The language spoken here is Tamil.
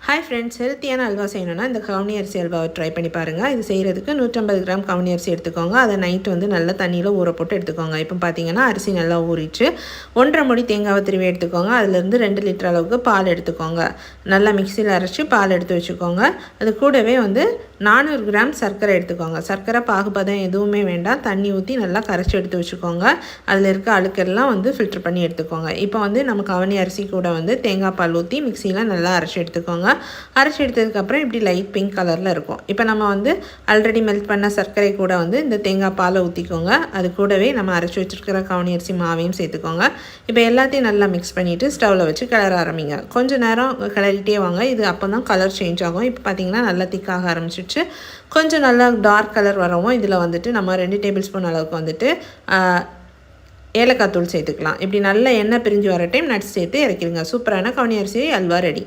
ஹாய் ஃப்ரெண்ட்ஸ், ஹெல்த்தியான அல்வா செய்யணும்னா இந்த கவுனி அரிசி அல்வாவை ட்ரை பண்ணி பாருங்கள். இது செய்கிறதுக்கு 150 கிராம் கவுனி அரிசி எடுத்துக்கோங்க. அதை நைட்டு நல்லா தண்ணியில் ஊற போட்டு எடுத்துக்கோங்க. இப்போ பார்த்தீங்கன்னா அரிசி நல்லா ஊறிச்சு. 1.5 மூடி தேங்காவை திருவி எடுத்துக்கோங்க. அதுலேருந்து 2 லிட்டர் அளவுக்கு பால் எடுத்துக்கோங்க. நல்லா மிக்சியில் அரைச்சி பால் எடுத்து வச்சுக்கோங்க. அது கூடவே 400 கிராம் சர்க்கரை எடுத்துக்கோங்க. சர்க்கரை பாகுபதம் எதுவுமே வேண்டாம். தண்ணி ஊற்றி நல்லா கரைச்சி எடுத்து வச்சுக்கோங்க. அதில் இருக்க அழுக்கெல்லாம் ஃபில்டர் பண்ணி எடுத்துக்கோங்க. இப்போ நம்ம கவுனி அரிசி கூட தேங்காய் பால் ஊற்றி மிக்சியில் நல்லா அரைச்சி எடுத்துக்கோங்க. அரைச்சி எடுத்ததுக்கப்புறம் இப்படி லைட் பிங்க் கலரில் இருக்கும். இப்போ நம்ம ஆல்ரெடி மெல்ட் பண்ண சர்க்கரை கூட இந்த தேங்காய் பாலை ஊற்றிக்கோங்க. அது கூடவே நம்ம அரைச்சி வச்சுருக்கிற கவுனி அரிசி மாவையும் சேர்த்துக்கோங்க. இப்போ எல்லாத்தையும் நல்லா மிக்ஸ் பண்ணிவிட்டு ஸ்டவ்வில் வச்சு கிளற ஆரம்பிங்க. கொஞ்சம் நேரம் கிளறிட்டே வாங்க. இது அப்போ தான் கலர் சேஞ்ச் ஆகும். இப்போ பார்த்தீங்கன்னா நல்லா திக்காக ஆரம்பிச்சிடுச்சு. கொஞ்சம் நல்லா டார்க் கலர் வரவும் இதில் நம்ம 2 டேபிள் ஸ்பூன் அளவுக்கு ஏலக்காய் தூள் சேர்த்துக்கலாம். இப்படி நல்லா எண்ணெய் பிரிஞ்சு வர டைம் நட்ஸ் சேர்த்து இறக்கிடுங்க. சூப்பரான கவுனி அரிசி அல்வா ரெடி.